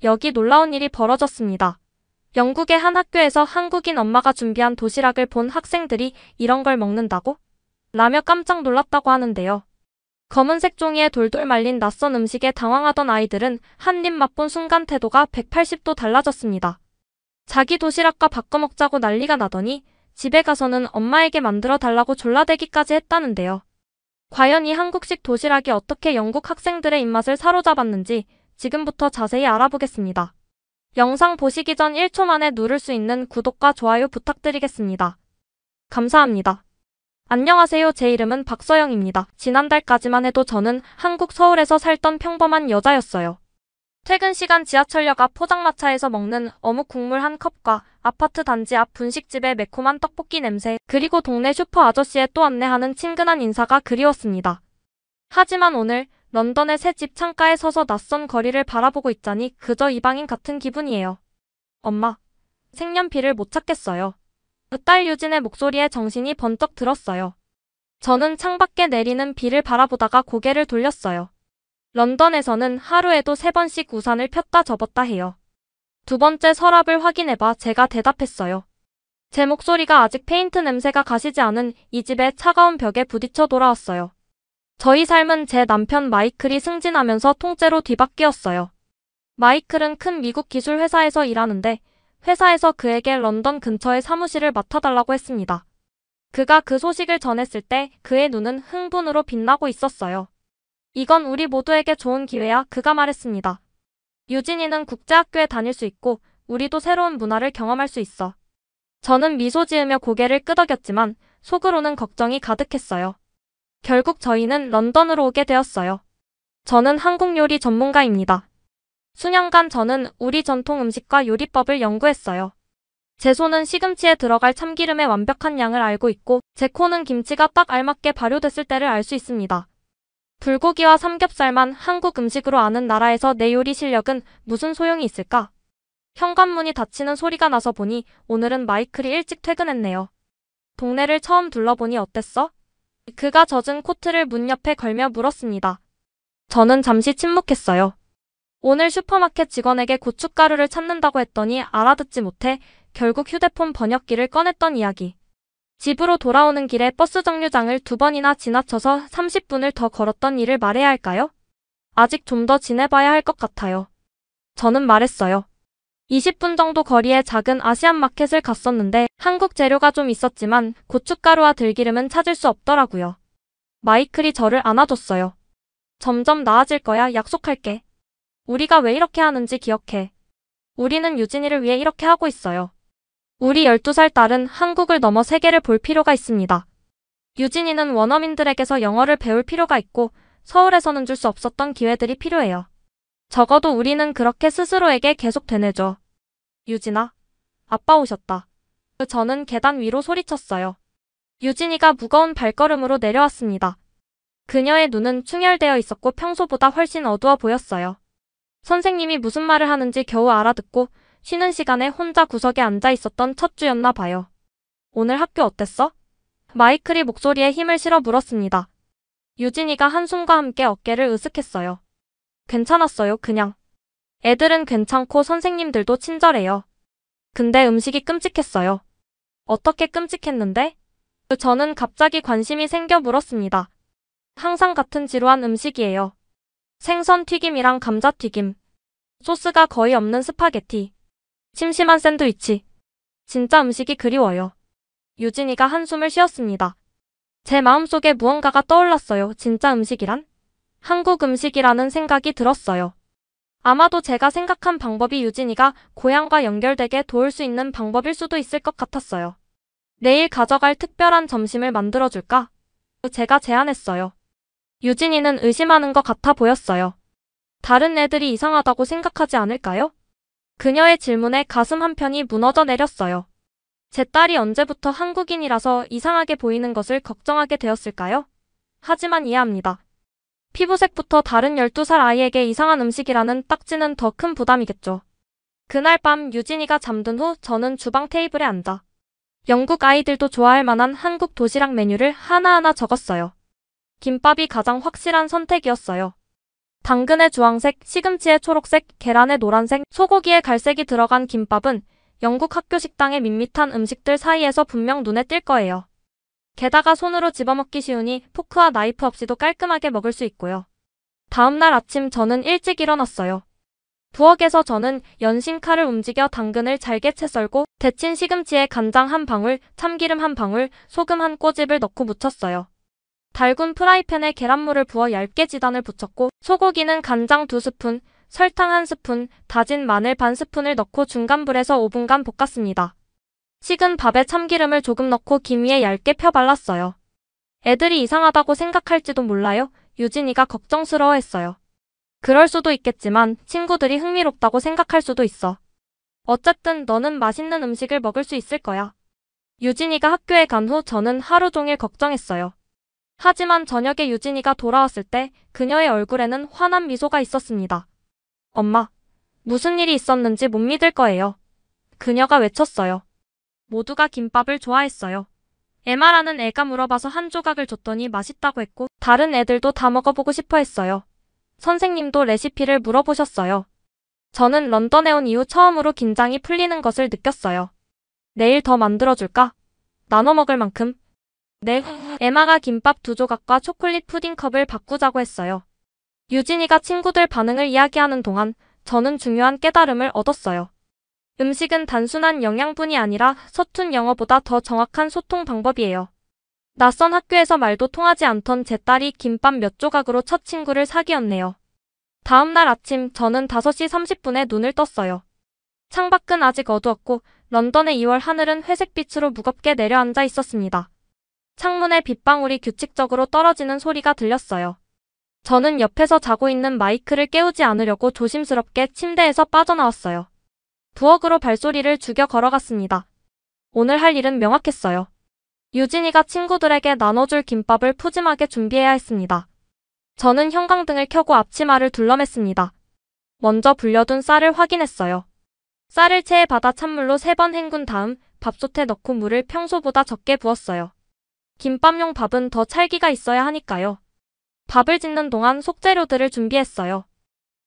여기 놀라운 일이 벌어졌습니다. 영국의 한 학교에서 한국인 엄마가 준비한 도시락을 본 학생들이 이런 걸 먹는다고? 라며 깜짝 놀랐다고 하는데요. 검은색 종이에 돌돌 말린 낯선 음식에 당황하던 아이들은 한 입 맛본 순간 태도가 180도 달라졌습니다. 자기 도시락과 바꿔 먹자고 난리가 나더니 집에 가서는 엄마에게 만들어 달라고 졸라대기까지 했다는데요. 과연 이 한국식 도시락이 어떻게 영국 학생들의 입맛을 사로잡았는지 지금부터 자세히 알아보겠습니다. 영상 보시기 전 1초 만에 누를 수 있는 구독과 좋아요 부탁드리겠습니다. 감사합니다. 안녕하세요. 제 이름은 박서영입니다. 지난달까지만 해도 저는 한국 서울에서 살던 평범한 여자였어요. 퇴근 시간 지하철역 앞 포장마차에서 먹는 어묵 국물 한 컵과 아파트 단지 앞 분식집의 매콤한 떡볶이 냄새, 그리고 동네 슈퍼 아저씨의 또 안내하는 친근한 인사가 그리웠습니다. 하지만 오늘 런던의 새 집 창가에 서서 낯선 거리를 바라보고 있자니 그저 이방인 같은 기분이에요. 엄마, 색연필을 못 찾겠어요. 딸 유진의 목소리에 정신이 번쩍 들었어요. 저는 창밖에 내리는 비를 바라보다가 고개를 돌렸어요. 런던에서는 하루에도 3번씩 우산을 폈다 접었다 해요. 두 번째 서랍을 확인해봐 제가 대답했어요. 제 목소리가 아직 페인트 냄새가 가시지 않은 이 집의 차가운 벽에 부딪혀 돌아왔어요. 저희 삶은 제 남편 마이클이 승진하면서 통째로 뒤바뀌었어요. 마이클은 큰 미국 기술 회사에서 일하는데 회사에서 그에게 런던 근처의 사무실을 맡아달라고 했습니다. 그가 그 소식을 전했을 때 그의 눈은 흥분으로 빛나고 있었어요. 이건 우리 모두에게 좋은 기회야, 그가 말했습니다. 유진이는 국제학교에 다닐 수 있고 우리도 새로운 문화를 경험할 수 있어. 저는 미소 지으며 고개를 끄덕였지만 속으로는 걱정이 가득했어요. 결국 저희는 런던으로 오게 되었어요. 저는 한국 요리 전문가입니다. 수년간 저는 우리 전통 음식과 요리법을 연구했어요. 제 손은 시금치에 들어갈 참기름의 완벽한 양을 알고 있고 제 코는 김치가 딱 알맞게 발효됐을 때를 알 수 있습니다. 불고기와 삼겹살만 한국 음식으로 아는 나라에서 내 요리 실력은 무슨 소용이 있을까? 현관문이 닫히는 소리가 나서 보니 오늘은 마이클이 일찍 퇴근했네요. 동네를 처음 둘러보니 어땠어? 그가 젖은 코트를 문 옆에 걸며 물었습니다. 저는 잠시 침묵했어요. 오늘 슈퍼마켓 직원에게 고춧가루를 찾는다고 했더니 알아듣지 못해 결국 휴대폰 번역기를 꺼냈던 이야기. 집으로 돌아오는 길에 버스 정류장을 2번이나 지나쳐서 30분을 더 걸었던 일을 말해야 할까요? 아직 좀 더 지내봐야 할 것 같아요. 저는 말했어요. 20분 정도 거리의 작은 아시안 마켓을 갔었는데 한국 재료가 좀 있었지만 고춧가루와 들기름은 찾을 수 없더라고요. 마이클이 저를 안아줬어요. 점점 나아질 거야, 약속할게. 우리가 왜 이렇게 하는지 기억해. 우리는 유진이를 위해 이렇게 하고 있어요. 우리 12살 딸은 한국을 넘어 세계를 볼 필요가 있습니다. 유진이는 원어민들에게서 영어를 배울 필요가 있고 서울에서는 줄 수 없었던 기회들이 필요해요. 적어도 우리는 그렇게 스스로에게 계속 되뇌죠. 유진아, 아빠 오셨다. 저는 계단 위로 소리쳤어요. 유진이가 무거운 발걸음으로 내려왔습니다. 그녀의 눈은 충혈되어 있었고 평소보다 훨씬 어두워 보였어요. 선생님이 무슨 말을 하는지 겨우 알아듣고 쉬는 시간에 혼자 구석에 앉아 있었던 첫 주였나 봐요. 오늘 학교 어땠어? 마이클이 목소리에 힘을 실어 물었습니다. 유진이가 한숨과 함께 어깨를 으쓱했어요. 괜찮았어요, 그냥. 애들은 괜찮고 선생님들도 친절해요. 근데 음식이 끔찍했어요. 어떻게 끔찍했는데? 저는 갑자기 관심이 생겨 물었습니다. 항상 같은 지루한 음식이에요. 생선 튀김이랑 감자 튀김. 소스가 거의 없는 스파게티. 심심한 샌드위치. 진짜 음식이 그리워요. 유진이가 한숨을 쉬었습니다. 제 마음속에 무언가가 떠올랐어요. 진짜 음식이란? 한국 음식이라는 생각이 들었어요. 아마도 제가 생각한 방법이 유진이가 고향과 연결되게 도울 수 있는 방법일 수도 있을 것 같았어요. 내일 가져갈 특별한 점심을 만들어줄까? 제가 제안했어요. 유진이는 의심하는 것 같아 보였어요. 다른 애들이 이상하다고 생각하지 않을까요? 그녀의 질문에 가슴 한편이 무너져 내렸어요. 제 딸이 언제부터 한국인이라서 이상하게 보이는 것을 걱정하게 되었을까요? 하지만 이해합니다. 피부색부터 다른 12살 아이에게 이상한 음식이라는 딱지는 더 큰 부담이겠죠. 그날 밤 유진이가 잠든 후 저는 주방 테이블에 앉아 영국 아이들도 좋아할 만한 한국 도시락 메뉴를 하나하나 적었어요. 김밥이 가장 확실한 선택이었어요. 당근의 주황색, 시금치의 초록색, 계란의 노란색, 소고기의 갈색이 들어간 김밥은 영국 학교 식당의 밋밋한 음식들 사이에서 분명 눈에 띌 거예요. 게다가 손으로 집어먹기 쉬우니 포크와 나이프 없이도 깔끔하게 먹을 수 있고요. 다음날 아침 저는 일찍 일어났어요. 부엌에서 저는 연신칼을 움직여 당근을 잘게 채 썰고 데친 시금치에 간장 한 방울, 참기름 한 방울, 소금 한 꼬집을 넣고 무쳤어요. 달군 프라이팬에 계란물을 부어 얇게 지단을 붙였고 소고기는 간장 2스푼, 설탕 1스푼, 다진 마늘 반 스푼을 넣고 중간불에서 5분간 볶았습니다. 식은 밥에 참기름을 조금 넣고 김 위에 얇게 펴 발랐어요. 애들이 이상하다고 생각할지도 몰라요. 유진이가 걱정스러워했어요. 그럴 수도 있겠지만 친구들이 흥미롭다고 생각할 수도 있어. 어쨌든 너는 맛있는 음식을 먹을 수 있을 거야. 유진이가 학교에 간 후 저는 하루 종일 걱정했어요. 하지만 저녁에 유진이가 돌아왔을 때 그녀의 얼굴에는 환한 미소가 있었습니다. 엄마, 무슨 일이 있었는지 못 믿을 거예요. 그녀가 외쳤어요. 모두가 김밥을 좋아했어요. 에마라는 애가 물어봐서 한 조각을 줬더니 맛있다고 했고 다른 애들도 다 먹어보고 싶어 했어요. 선생님도 레시피를 물어보셨어요. 저는 런던에 온 이후 처음으로 긴장이 풀리는 것을 느꼈어요. 내일 더 만들어줄까? 나눠 먹을 만큼. 네, 에마가 김밥 2조각과 초콜릿 푸딩컵을 바꾸자고 했어요. 유진이가 친구들 반응을 이야기하는 동안 저는 중요한 깨달음을 얻었어요. 음식은 단순한 영양분이 아니라 서툰 영어보다 더 정확한 소통 방법이에요. 낯선 학교에서 말도 통하지 않던 제 딸이 김밥 몇 조각으로 첫 친구를 사귀었네요. 다음날 아침 저는 5시 30분에 눈을 떴어요. 창밖은 아직 어두웠고 런던의 2월 하늘은 회색빛으로 무겁게 내려앉아 있었습니다. 창문에 빗방울이 규칙적으로 떨어지는 소리가 들렸어요. 저는 옆에서 자고 있는 마이크를 깨우지 않으려고 조심스럽게 침대에서 빠져나왔어요. 부엌으로 발소리를 죽여 걸어갔습니다. 오늘 할 일은 명확했어요. 유진이가 친구들에게 나눠줄 김밥을 푸짐하게 준비해야 했습니다. 저는 형광등을 켜고 앞치마를 둘러맸습니다. 먼저 불려둔 쌀을 확인했어요. 쌀을 체에 받아 찬물로 3번 헹군 다음 밥솥에 넣고 물을 평소보다 적게 부었어요. 김밥용 밥은 더 찰기가 있어야 하니까요. 밥을 짓는 동안 속재료들을 준비했어요.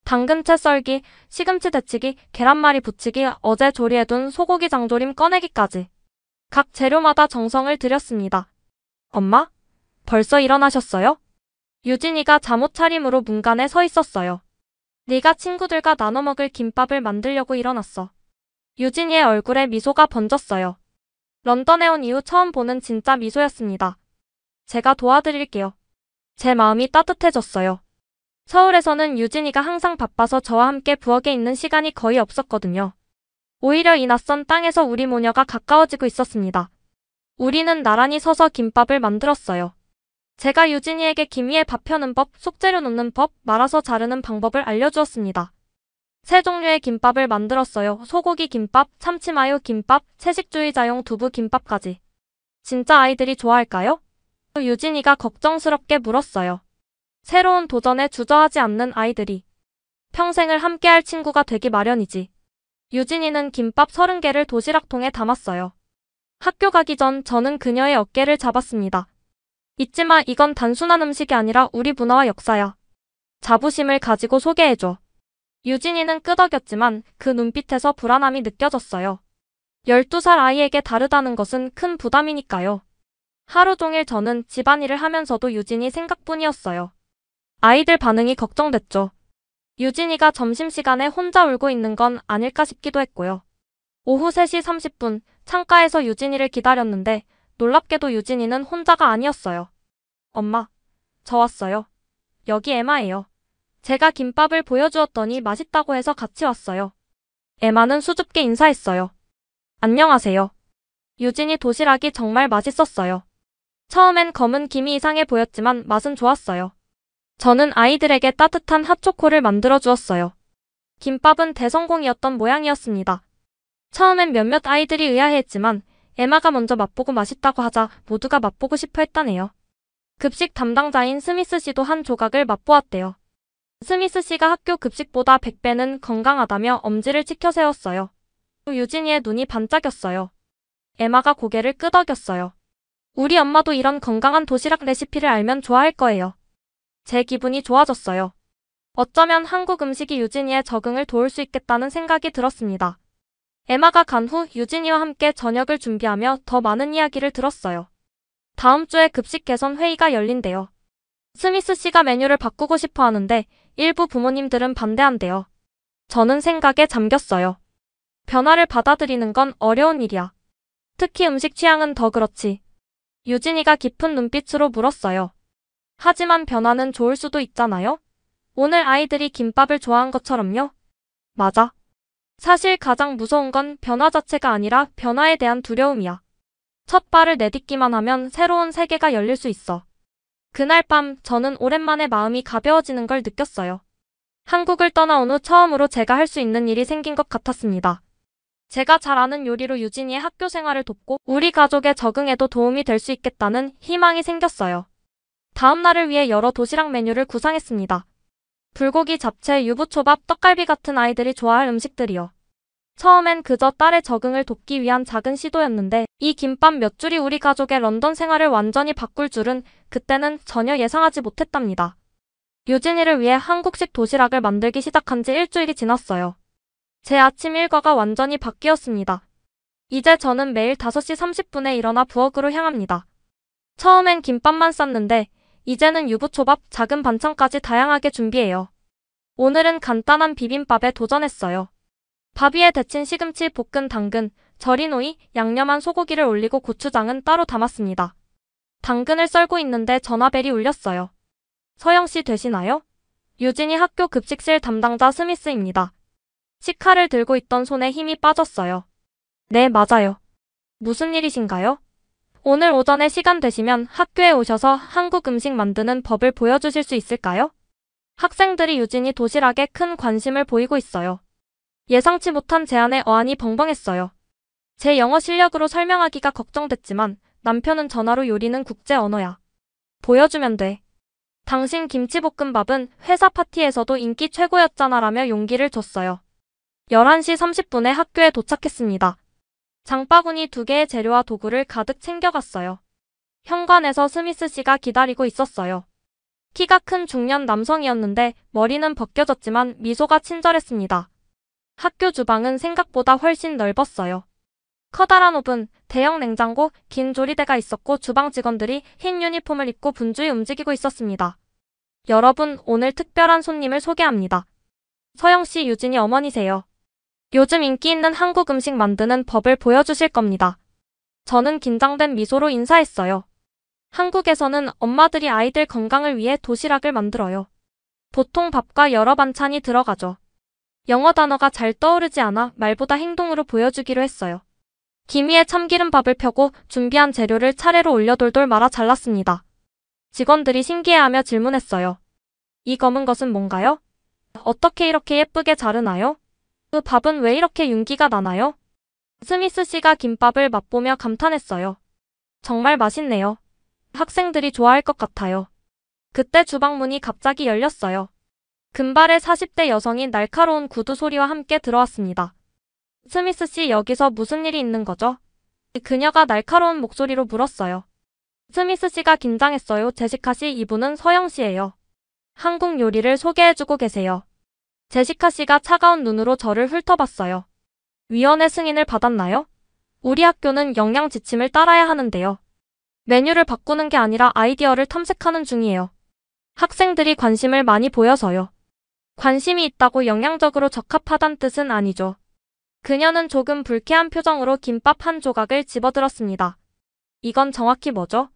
당근채 썰기, 시금치 데치기, 계란말이 부치기, 어제 조리해둔 소고기 장조림 꺼내기까지. 각 재료마다 정성을 들였습니다. 엄마? 벌써 일어나셨어요? 유진이가 잠옷 차림으로 문간에 서 있었어요. 네가 친구들과 나눠 먹을 김밥을 만들려고 일어났어. 유진이의 얼굴에 미소가 번졌어요. 런던에 온 이후 처음 보는 진짜 미소였습니다. 제가 도와드릴게요. 제 마음이 따뜻해졌어요. 서울에서는 유진이가 항상 바빠서 저와 함께 부엌에 있는 시간이 거의 없었거든요. 오히려 이 낯선 땅에서 우리 모녀가 가까워지고 있었습니다. 우리는 나란히 서서 김밥을 만들었어요. 제가 유진이에게 김 위에 밥 펴는 법, 속재료 넣는 법, 말아서 자르는 방법을 알려주었습니다. 3종류의 김밥을 만들었어요. 소고기 김밥, 참치마요 김밥, 채식주의자용 두부 김밥까지. 진짜 아이들이 좋아할까요? 유진이가 걱정스럽게 물었어요. 새로운 도전에 주저하지 않는 아이들이 평생을 함께할 친구가 되기 마련이지. 유진이는 김밥 30개를 도시락통에 담았어요. 학교 가기 전 저는 그녀의 어깨를 잡았습니다. 잊지 마, 이건 단순한 음식이 아니라 우리 문화와 역사야. 자부심을 가지고 소개해줘. 유진이는 끄덕였지만 그 눈빛에서 불안함이 느껴졌어요. 12살 아이에게 다르다는 것은 큰 부담이니까요. 하루 종일 저는 집안일을 하면서도 유진이 생각뿐이었어요. 아이들 반응이 걱정됐죠. 유진이가 점심시간에 혼자 울고 있는 건 아닐까 싶기도 했고요. 오후 3시 30분 창가에서 유진이를 기다렸는데 놀랍게도 유진이는 혼자가 아니었어요. 엄마, 저 왔어요. 여기 에마예요. 제가 김밥을 보여주었더니 맛있다고 해서 같이 왔어요. 에마는 수줍게 인사했어요. 안녕하세요. 유진이 도시락이 정말 맛있었어요. 처음엔 검은 김이 이상해 보였지만 맛은 좋았어요. 저는 아이들에게 따뜻한 핫초코를 만들어 주었어요. 김밥은 대성공이었던 모양이었습니다. 처음엔 몇몇 아이들이 의아해했지만 에마가 먼저 맛보고 맛있다고 하자 모두가 맛보고 싶어 했다네요. 급식 담당자인 스미스 씨도 한 조각을 맛보았대요. 스미스 씨가 학교 급식보다 100배는 건강하다며 엄지를 치켜 세웠어요. 유진이의 눈이 반짝였어요. 에마가 고개를 끄덕였어요. 우리 엄마도 이런 건강한 도시락 레시피를 알면 좋아할 거예요. 제 기분이 좋아졌어요. 어쩌면 한국 음식이 유진이의 적응을 도울 수 있겠다는 생각이 들었습니다. 에마가 간 후 유진이와 함께 저녁을 준비하며 더 많은 이야기를 들었어요. 다음 주에 급식 개선 회의가 열린대요. 스미스 씨가 메뉴를 바꾸고 싶어 하는데 일부 부모님들은 반대한대요. 저는 생각에 잠겼어요. 변화를 받아들이는 건 어려운 일이야. 특히 음식 취향은 더 그렇지. 유진이가 깊은 눈빛으로 물었어요. 하지만 변화는 좋을 수도 있잖아요? 오늘 아이들이 김밥을 좋아한 것처럼요? 맞아. 사실 가장 무서운 건 변화 자체가 아니라 변화에 대한 두려움이야. 첫 발을 내딛기만 하면 새로운 세계가 열릴 수 있어. 그날 밤 저는 오랜만에 마음이 가벼워지는 걸 느꼈어요. 한국을 떠나온 후 처음으로 제가 할 수 있는 일이 생긴 것 같았습니다. 제가 잘 아는 요리로 유진이의 학교 생활을 돕고 우리 가족의 적응에도 도움이 될 수 있겠다는 희망이 생겼어요. 다음 날을 위해 여러 도시락 메뉴를 구상했습니다. 불고기, 잡채, 유부초밥, 떡갈비 같은 아이들이 좋아할 음식들이요. 처음엔 그저 딸의 적응을 돕기 위한 작은 시도였는데 이 김밥 몇 줄이 우리 가족의 런던 생활을 완전히 바꿀 줄은 그때는 전혀 예상하지 못했답니다. 유진이를 위해 한국식 도시락을 만들기 시작한 지 일주일이 지났어요. 제 아침 일과가 완전히 바뀌었습니다. 이제 저는 매일 5시 30분에 일어나 부엌으로 향합니다. 처음엔 김밥만 쌌는데 이제는 유부초밥, 작은 반찬까지 다양하게 준비해요. 오늘은 간단한 비빔밥에 도전했어요. 밥 위에 데친 시금치, 볶은 당근, 절인 오이, 양념한 소고기를 올리고 고추장은 따로 담았습니다. 당근을 썰고 있는데 전화벨이 울렸어요. 서영씨 되시나요? 유진이 학교 급식실 담당자 스미스입니다. 식칼을 들고 있던 손에 힘이 빠졌어요. 네, 맞아요. 무슨 일이신가요? 오늘 오전에 시간 되시면 학교에 오셔서 한국 음식 만드는 법을 보여주실 수 있을까요? 학생들이 유진이 도시락에 큰 관심을 보이고 있어요. 예상치 못한 제안에 어안이 벙벙했어요. 제 영어 실력으로 설명하기가 걱정됐지만 남편은 전화로 요리는 국제 언어야. 보여주면 돼. 당신 김치볶음밥은 회사 파티에서도 인기 최고였잖아 라며 용기를 줬어요. 11시 30분에 학교에 도착했습니다. 장바구니 2개의 재료와 도구를 가득 챙겨갔어요. 현관에서 스미스 씨가 기다리고 있었어요. 키가 큰 중년 남성이었는데 머리는 벗겨졌지만 미소가 친절했습니다. 학교 주방은 생각보다 훨씬 넓었어요. 커다란 오븐, 대형 냉장고, 긴 조리대가 있었고 주방 직원들이 흰 유니폼을 입고 분주히 움직이고 있었습니다. 여러분, 오늘 특별한 손님을 소개합니다. 서영씨, 유진이 어머니세요. 요즘 인기 있는 한국 음식 만드는 법을 보여주실 겁니다. 저는 긴장된 미소로 인사했어요. 한국에서는 엄마들이 아이들 건강을 위해 도시락을 만들어요. 보통 밥과 여러 반찬이 들어가죠. 영어 단어가 잘 떠오르지 않아 말보다 행동으로 보여주기로 했어요. 김 위에 참기름밥을 펴고 준비한 재료를 차례로 올려 돌돌 말아 잘랐습니다. 직원들이 신기해하며 질문했어요. 이 검은 것은 뭔가요? 어떻게 이렇게 예쁘게 자르나요? 그 밥은 왜 이렇게 윤기가 나나요? 스미스 씨가 김밥을 맛보며 감탄했어요. 정말 맛있네요. 학생들이 좋아할 것 같아요. 그때 주방 문이 갑자기 열렸어요. 금발의 40대 여성이 날카로운 구두 소리와 함께 들어왔습니다. 스미스 씨, 여기서 무슨 일이 있는 거죠? 그녀가 날카로운 목소리로 물었어요. 스미스 씨가 긴장했어요. 제시카 씨, 이분은 서영 씨예요. 한국 요리를 소개해주고 계세요. 제시카 씨가 차가운 눈으로 저를 훑어봤어요. 위원회 승인을 받았나요? 우리 학교는 영양 지침을 따라야 하는데요. 메뉴를 바꾸는 게 아니라 아이디어를 탐색하는 중이에요. 학생들이 관심을 많이 보여서요. 관심이 있다고 영양적으로 적합하단 뜻은 아니죠. 그녀는 조금 불쾌한 표정으로 김밥 한 조각을 집어들었습니다. 이건 정확히 뭐죠?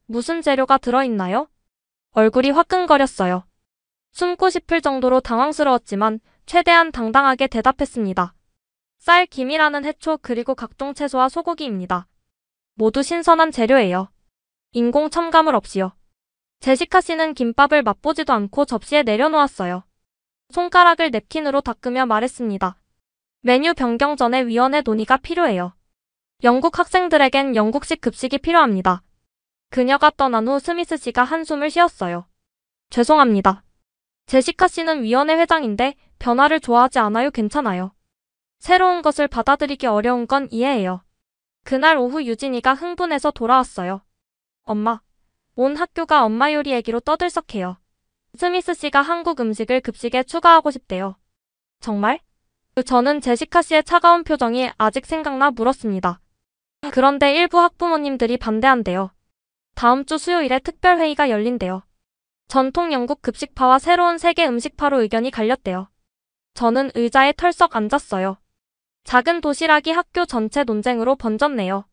무슨 재료가 들어있나요? 얼굴이 화끈거렸어요. 숨고 싶을 정도로 당황스러웠지만 최대한 당당하게 대답했습니다. 쌀, 김이라는 해초 그리고 각종 채소와 소고기입니다. 모두 신선한 재료예요. 인공 첨가물 없이요. 제시카 씨는 김밥을 맛보지도 않고 접시에 내려놓았어요. 손가락을 냅킨으로 닦으며 말했습니다. 메뉴 변경 전에 위원회 논의가 필요해요. 영국 학생들에겐 영국식 급식이 필요합니다. 그녀가 떠난 후 스미스 씨가 한숨을 쉬었어요. 죄송합니다. 제시카 씨는 위원회 회장인데 변화를 좋아하지 않아요. 괜찮아요. 새로운 것을 받아들이기 어려운 건 이해해요. 그날 오후 유진이가 흥분해서 돌아왔어요. 엄마, 온 학교가 엄마 요리 얘기로 떠들썩해요. 스미스 씨가 한국 음식을 급식에 추가하고 싶대요. 정말? 저는 제시카 씨의 차가운 표정이 아직 생각나 물었습니다. 그런데 일부 학부모님들이 반대한대요. 다음 주 수요일에 특별회의가 열린대요. 전통 영국 급식파와 새로운 세계 음식파로 의견이 갈렸대요. 저는 의자에 털썩 앉았어요. 작은 도시락이 학교 전체 논쟁으로 번졌네요.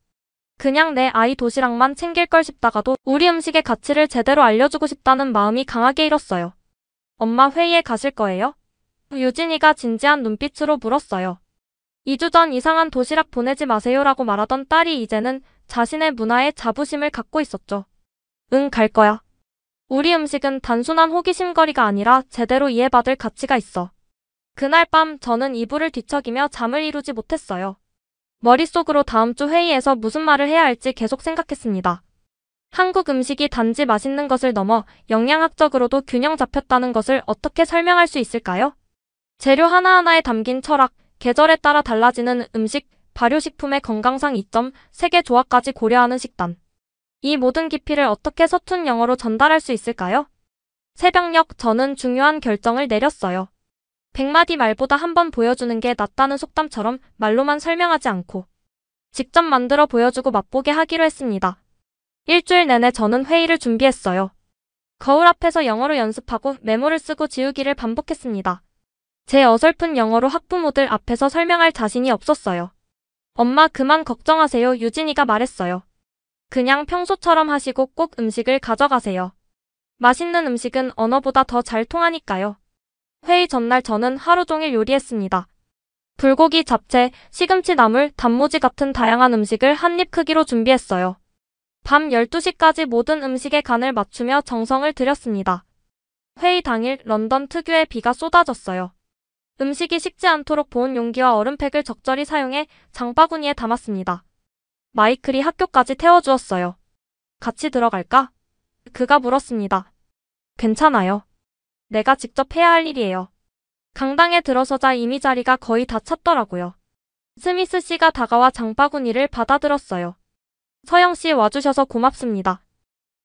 그냥 내 아이 도시락만 챙길 걸 싶다가도 우리 음식의 가치를 제대로 알려주고 싶다는 마음이 강하게 일었어요. 엄마 회의에 가실 거예요? 유진이가 진지한 눈빛으로 물었어요. 2주 전 이상한 도시락 보내지 마세요라고 말하던 딸이 이제는 자신의 문화에 자부심을 갖고 있었죠. 응, 갈 거야. 우리 음식은 단순한 호기심거리가 아니라 제대로 이해받을 가치가 있어. 그날 밤 저는 이불을 뒤척이며 잠을 이루지 못했어요. 머릿속으로 다음 주 회의에서 무슨 말을 해야 할지 계속 생각했습니다. 한국 음식이 단지 맛있는 것을 넘어 영양학적으로도 균형 잡혔다는 것을 어떻게 설명할 수 있을까요? 재료 하나하나에 담긴 철학, 계절에 따라 달라지는 음식, 발효식품의 건강상 이점, 세계 조화까지 고려하는 식단. 이 모든 깊이를 어떻게 서툰 영어로 전달할 수 있을까요? 새벽녘 저는 중요한 결정을 내렸어요. 100마디 말보다 한 번 보여주는 게 낫다는 속담처럼 말로만 설명하지 않고 직접 만들어 보여주고 맛보게 하기로 했습니다. 일주일 내내 저는 회의를 준비했어요. 거울 앞에서 영어로 연습하고 메모를 쓰고 지우기를 반복했습니다. 제 어설픈 영어로 학부모들 앞에서 설명할 자신이 없었어요. 엄마 그만 걱정하세요. 유진이가 말했어요. 그냥 평소처럼 하시고 꼭 음식을 가져가세요. 맛있는 음식은 언어보다 더 잘 통하니까요. 회의 전날 저는 하루 종일 요리했습니다. 불고기, 잡채, 시금치 나물, 단무지 같은 다양한 음식을 한 입 크기로 준비했어요. 밤 12시까지 모든 음식의 간을 맞추며 정성을 들였습니다. 회의 당일 런던 특유의 비가 쏟아졌어요. 음식이 식지 않도록 보온 용기와 얼음팩을 적절히 사용해 장바구니에 담았습니다. 마이클이 학교까지 태워주었어요. 같이 들어갈까? 그가 물었습니다. 괜찮아요. 내가 직접 해야 할 일이에요. 강당에 들어서자 이미 자리가 거의 다 찼더라고요. 스미스 씨가 다가와 장바구니를 받아들었어요. 서영 씨 와주셔서 고맙습니다.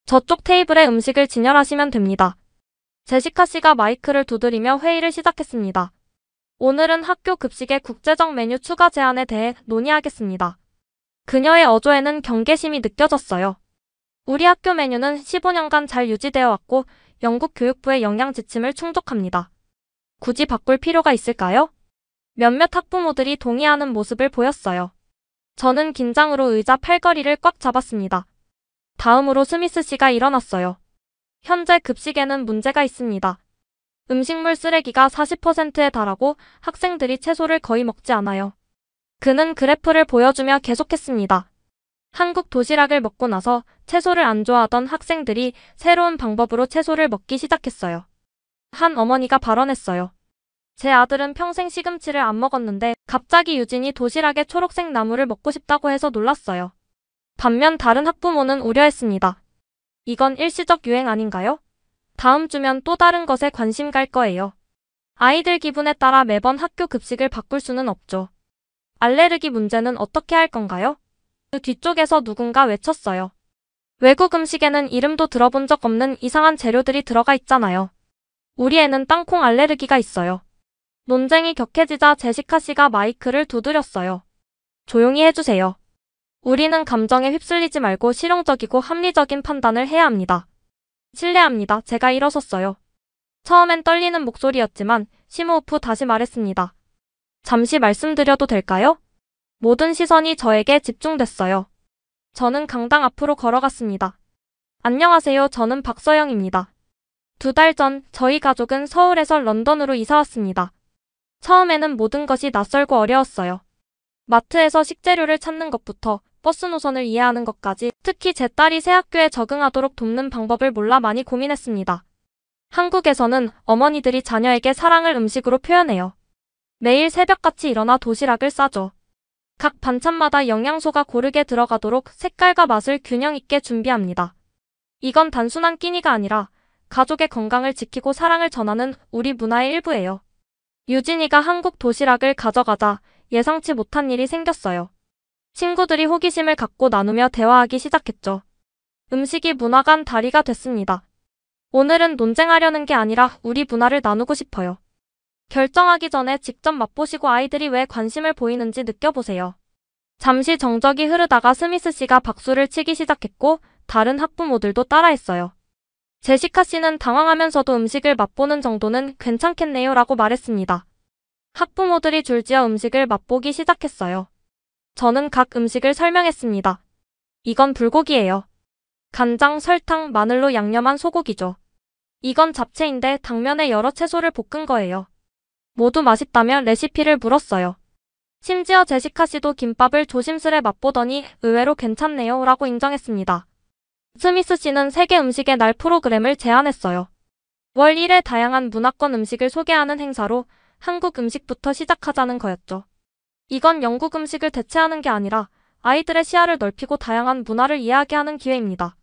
저쪽 테이블에 음식을 진열하시면 됩니다. 제시카 씨가 마이크를 두드리며 회의를 시작했습니다. 오늘은 학교 급식의 국제적 메뉴 추가 제안에 대해 논의하겠습니다. 그녀의 어조에는 경계심이 느껴졌어요. 우리 학교 메뉴는 15년간 잘 유지되어 왔고 영국 교육부의 영양 지침을 충족합니다. 굳이 바꿀 필요가 있을까요? 몇몇 학부모들이 동의하는 모습을 보였어요. 저는 긴장으로 의자 팔걸이를 꽉 잡았습니다. 다음으로 스미스 씨가 일어났어요. 현재 급식에는 문제가 있습니다. 음식물 쓰레기가 40%에 달하고 학생들이 채소를 거의 먹지 않아요. 그는 그래프를 보여주며 계속했습니다. 한국 도시락을 먹고 나서 채소를 안 좋아하던 학생들이 새로운 방법으로 채소를 먹기 시작했어요. 한 어머니가 발언했어요. 제 아들은 평생 시금치를 안 먹었는데 갑자기 유진이 도시락에 초록색 나물을 먹고 싶다고 해서 놀랐어요. 반면 다른 학부모는 우려했습니다. 이건 일시적 유행 아닌가요? 다음 주면 또 다른 것에 관심 갈 거예요. 아이들 기분에 따라 매번 학교 급식을 바꿀 수는 없죠. 알레르기 문제는 어떻게 할 건가요? 그 뒤쪽에서 누군가 외쳤어요. 외국 음식에는 이름도 들어본 적 없는 이상한 재료들이 들어가 있잖아요. 우리 애는 땅콩 알레르기가 있어요. 논쟁이 격해지자 제시카 씨가 마이크를 두드렸어요. 조용히 해주세요. 우리는 감정에 휩쓸리지 말고 실용적이고 합리적인 판단을 해야 합니다. 실례합니다. 제가 일어섰어요. 처음엔 떨리는 목소리였지만 심호흡 후 다시 말했습니다. 잠시 말씀드려도 될까요? 모든 시선이 저에게 집중됐어요. 저는 강당 앞으로 걸어갔습니다. 안녕하세요. 저는 박서영입니다. 2달 전 저희 가족은 서울에서 런던으로 이사 왔습니다. 처음에는 모든 것이 낯설고 어려웠어요. 마트에서 식재료를 찾는 것부터 버스 노선을 이해하는 것까지 특히 제 딸이 새 학교에 적응하도록 돕는 방법을 몰라 많이 고민했습니다. 한국에서는 어머니들이 자녀에게 사랑을 음식으로 표현해요. 매일 새벽같이 일어나 도시락을 싸죠. 각 반찬마다 영양소가 고르게 들어가도록 색깔과 맛을 균형 있게 준비합니다. 이건 단순한 끼니가 아니라 가족의 건강을 지키고 사랑을 전하는 우리 문화의 일부예요. 유진이가 한국 도시락을 가져가자 예상치 못한 일이 생겼어요. 친구들이 호기심을 갖고 나누며 대화하기 시작했죠. 음식이 문화 간 다리가 됐습니다. 오늘은 논쟁하려는 게 아니라 우리 문화를 나누고 싶어요. 결정하기 전에 직접 맛보시고 아이들이 왜 관심을 보이는지 느껴보세요. 잠시 정적이 흐르다가 스미스 씨가 박수를 치기 시작했고 다른 학부모들도 따라했어요. 제시카 씨는 당황하면서도 음식을 맛보는 정도는 괜찮겠네요 라고 말했습니다. 학부모들이 줄지어 음식을 맛보기 시작했어요. 저는 각 음식을 설명했습니다. 이건 불고기예요. 간장, 설탕, 마늘로 양념한 소고기죠. 이건 잡채인데 당면에 여러 채소를 볶은 거예요. 모두 맛있다며 레시피를 물었어요. 심지어 제시카 씨도 김밥을 조심스레 맛보더니 의외로 괜찮네요 라고 인정했습니다. 스미스 씨는 세계 음식의 날 프로그램을 제안했어요. 월 1회 다양한 문화권 음식을 소개하는 행사로 한국 음식부터 시작하자는 거였죠. 이건 영국 음식을 대체하는 게 아니라 아이들의 시야를 넓히고 다양한 문화를 이야기하는 기회입니다.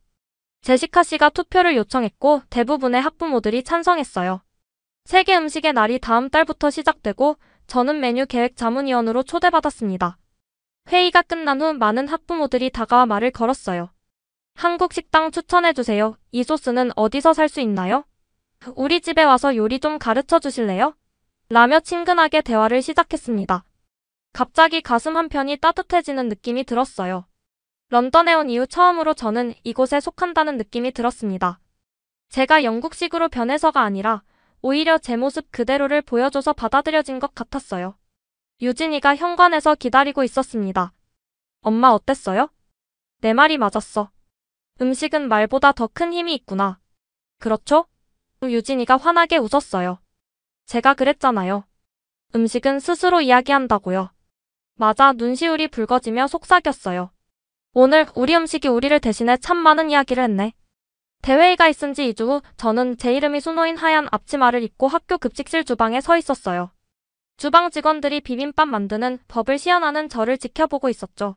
제시카 씨가 투표를 요청했고 대부분의 학부모들이 찬성했어요. 세계 음식의 날이 다음 달부터 시작되고 저는 메뉴 계획 자문위원으로 초대받았습니다. 회의가 끝난 후 많은 학부모들이 다가와 말을 걸었어요. 한국 식당 추천해주세요. 이 소스는 어디서 살 수 있나요? 우리 집에 와서 요리 좀 가르쳐 주실래요? 라며 친근하게 대화를 시작했습니다. 갑자기 가슴 한편이 따뜻해지는 느낌이 들었어요. 런던에 온 이후 처음으로 저는 이곳에 속한다는 느낌이 들었습니다. 제가 영국식으로 변해서가 아니라 오히려 제 모습 그대로를 보여줘서 받아들여진 것 같았어요. 유진이가 현관에서 기다리고 있었습니다. 엄마 어땠어요? 내 말이 맞았어. 음식은 말보다 더 큰 힘이 있구나. 그렇죠? 유진이가 환하게 웃었어요. 제가 그랬잖아요. 음식은 스스로 이야기한다고요. 맞아, 눈시울이 붉어지며 속삭였어요. 오늘 우리 음식이 우리를 대신해 참 많은 이야기를 했네. 대회의가 있은 지 2주 후 저는 제 이름이 수놓인 하얀 앞치마를 입고 학교 급식실 주방에 서 있었어요. 주방 직원들이 비빔밥 만드는 법을 시연하는 저를 지켜보고 있었죠.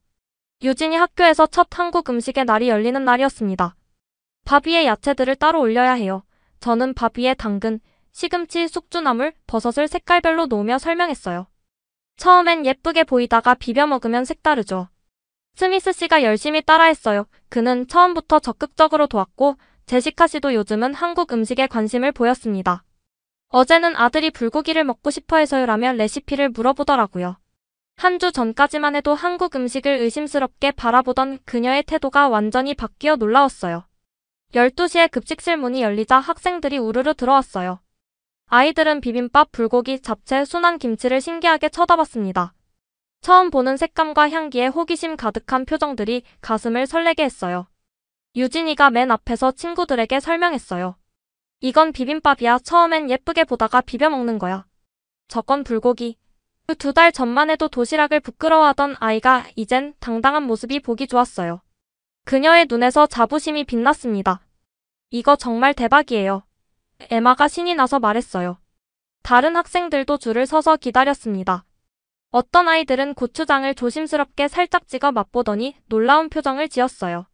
유진이 학교에서 첫 한국 음식의 날이 열리는 날이었습니다. 밥 위에 야채들을 따로 올려야 해요. 저는 밥 위에 당근, 시금치, 숙주나물, 버섯을 색깔별로 놓으며 설명했어요. 처음엔 예쁘게 보이다가 비벼 먹으면 색다르죠. 스미스 씨가 열심히 따라했어요. 그는 처음부터 적극적으로 도왔고 제시카 씨도 요즘은 한국 음식에 관심을 보였습니다. 어제는 아들이 불고기를 먹고 싶어 해서요라며 레시피를 물어보더라고요. 한 주 전까지만 해도 한국 음식을 의심스럽게 바라보던 그녀의 태도가 완전히 바뀌어 놀라웠어요. 12시에 급식실 문이 열리자 학생들이 우르르 들어왔어요. 아이들은 비빔밥, 불고기, 잡채, 순한 김치를 신기하게 쳐다봤습니다. 처음 보는 색감과 향기에 호기심 가득한 표정들이 가슴을 설레게 했어요. 유진이가 맨 앞에서 친구들에게 설명했어요. 이건 비빔밥이야. 처음엔 예쁘게 보다가 비벼 먹는 거야. 저건 불고기. 2달 전만 해도 도시락을 부끄러워하던 아이가 이젠 당당한 모습이 보기 좋았어요. 그녀의 눈에서 자부심이 빛났습니다. 이거 정말 대박이에요. 에마가 신이 나서 말했어요. 다른 학생들도 줄을 서서 기다렸습니다. 어떤 아이들은 고추장을 조심스럽게 살짝 찍어 맛보더니 놀라운 표정을 지었어요.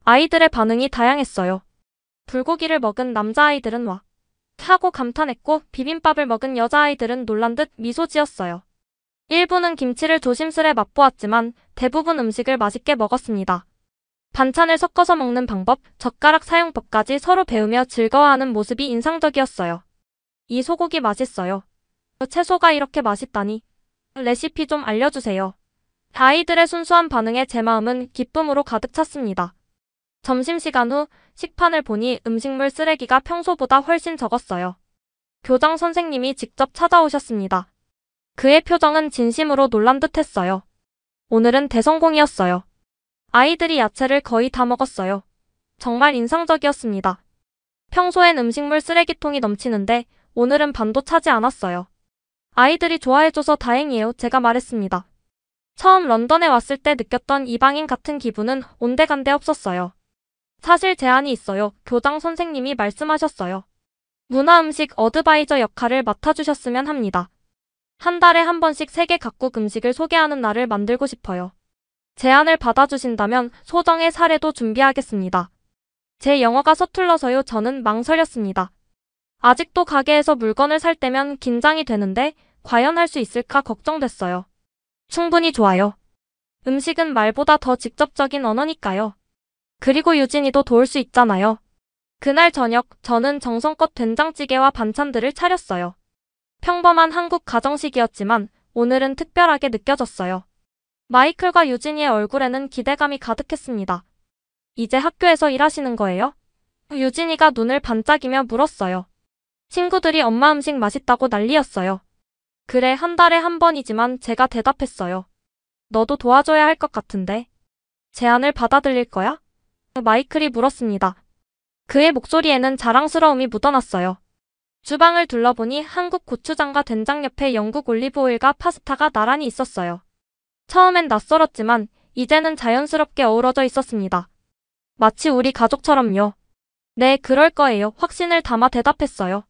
아이들의 반응이 다양했어요. 불고기를 먹은 남자아이들은 와 하고 감탄했고 비빔밥을 먹은 여자아이들은 놀란 듯 미소 지었어요. 일부는 김치를 조심스레 맛보았지만 대부분 음식을 맛있게 먹었습니다. 반찬을 섞어서 먹는 방법, 젓가락 사용법까지 서로 배우며 즐거워하는 모습이 인상적이었어요. 이 소고기 맛있어요. 채소가 이렇게 맛있다니. 레시피 좀 알려주세요. 아이들의 순수한 반응에 제 마음은 기쁨으로 가득 찼습니다. 점심시간 후 식판을 보니 음식물 쓰레기가 평소보다 훨씬 적었어요. 교장 선생님이 직접 찾아오셨습니다. 그의 표정은 진심으로 놀란 듯 했어요. 오늘은 대성공이었어요. 아이들이 야채를 거의 다 먹었어요. 정말 인상적이었습니다. 평소엔 음식물 쓰레기통이 넘치는데 오늘은 반도 차지 않았어요. 아이들이 좋아해줘서 다행이에요. 제가 말했습니다. 처음 런던에 왔을 때 느꼈던 이방인 같은 기분은 온데간데 없었어요. 사실 제안이 있어요. 교장 선생님이 말씀하셨어요. 문화음식 어드바이저 역할을 맡아주셨으면 합니다. 한 달에 한 번씩 세계 각국 음식을 소개하는 날을 만들고 싶어요. 제안을 받아주신다면 소정의 사례도 준비하겠습니다. 제 영어가 서툴러서요. 저는 망설였습니다. 아직도 가게에서 물건을 살 때면 긴장이 되는데 과연 할 수 있을까 걱정됐어요. 충분히 좋아요. 음식은 말보다 더 직접적인 언어니까요. 그리고 유진이도 도울 수 있잖아요. 그날 저녁 저는 정성껏 된장찌개와 반찬들을 차렸어요. 평범한 한국 가정식이었지만 오늘은 특별하게 느껴졌어요. 마이클과 유진이의 얼굴에는 기대감이 가득했습니다. 이제 학교에서 일하시는 거예요? 유진이가 눈을 반짝이며 물었어요. 친구들이 엄마 음식 맛있다고 난리였어요. 그래, 한 달에 한 번이지만 제가 대답했어요. 너도 도와줘야 할 것 같은데. 제안을 받아들일 거야? 마이클이 물었습니다. 그의 목소리에는 자랑스러움이 묻어났어요. 주방을 둘러보니 한국 고추장과 된장 옆에 영국 올리브 오일과 파스타가 나란히 있었어요. 처음엔 낯설었지만 이제는 자연스럽게 어우러져 있었습니다. 마치 우리 가족처럼요. 네, 그럴 거예요. 확신을 담아 대답했어요.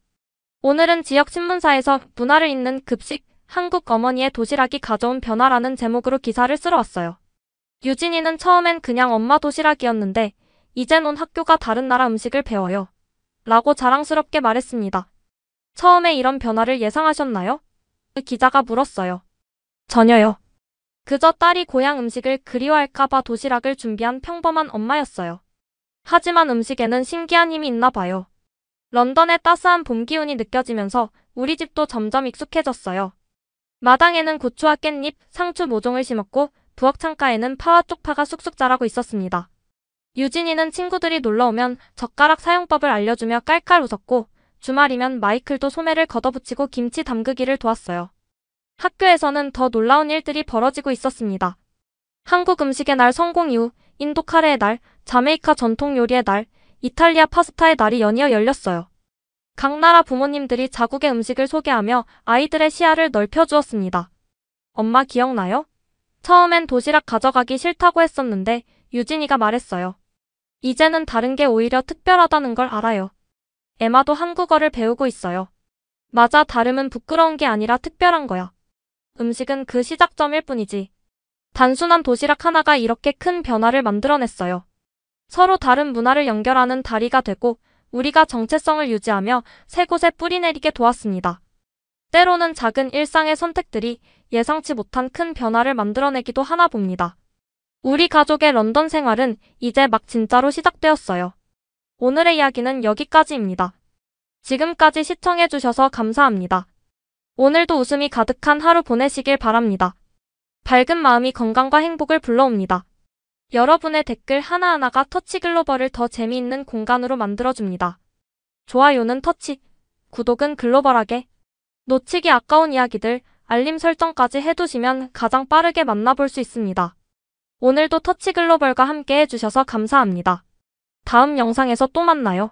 오늘은 지역 신문사에서 문화를 잇는 급식, 한국 어머니의 도시락이 가져온 변화라는 제목으로 기사를 쓰러 왔어요. 유진이는 처음엔 그냥 엄마 도시락이었는데 이젠 온 학교가 다른 나라 음식을 배워요. 라고 자랑스럽게 말했습니다. 처음에 이런 변화를 예상하셨나요? 그 기자가 물었어요. 전혀요. 그저 딸이 고향 음식을 그리워할까봐 도시락을 준비한 평범한 엄마였어요. 하지만 음식에는 신기한 힘이 있나 봐요. 런던의 따스한 봄 기운이 느껴지면서 우리 집도 점점 익숙해졌어요. 마당에는 고추와 깻잎, 상추 모종을 심었고 부엌 창가에는 파와 쪽파가 쑥쑥 자라고 있었습니다. 유진이는 친구들이 놀러오면 젓가락 사용법을 알려주며 깔깔 웃었고 주말이면 마이클도 소매를 걷어붙이고 김치 담그기를 도왔어요. 학교에서는 더 놀라운 일들이 벌어지고 있었습니다. 한국 음식의 날 성공 이후 인도 카레의 날, 자메이카 전통 요리의 날, 이탈리아 파스타의 날이 연이어 열렸어요. 각 나라 부모님들이 자국의 음식을 소개하며 아이들의 시야를 넓혀주었습니다. 엄마 기억나요? 처음엔 도시락 가져가기 싫다고 했었는데 유진이가 말했어요. 이제는 다른 게 오히려 특별하다는 걸 알아요. 에마도 한국어를 배우고 있어요. 맞아, 다름은 부끄러운 게 아니라 특별한 거야. 음식은 그 시작점일 뿐이지. 단순한 도시락 하나가 이렇게 큰 변화를 만들어냈어요. 서로 다른 문화를 연결하는 다리가 되고 우리가 정체성을 유지하며 새 곳에 뿌리내리게 도왔습니다. 때로는 작은 일상의 선택들이 예상치 못한 큰 변화를 만들어내기도 하나 봅니다. 우리 가족의 런던 생활은 이제 막 진짜로 시작되었어요. 오늘의 이야기는 여기까지입니다. 지금까지 시청해주셔서 감사합니다. 오늘도 웃음이 가득한 하루 보내시길 바랍니다. 밝은 마음이 건강과 행복을 불러옵니다. 여러분의 댓글 하나하나가 터치글로벌을 더 재미있는 공간으로 만들어줍니다. 좋아요는 터치, 구독은 글로벌하게. 놓치기 아까운 이야기들, 알림 설정까지 해두시면 가장 빠르게 만나볼 수 있습니다. 오늘도 터치글로벌과 함께 해주셔서 감사합니다. 다음 영상에서 또 만나요.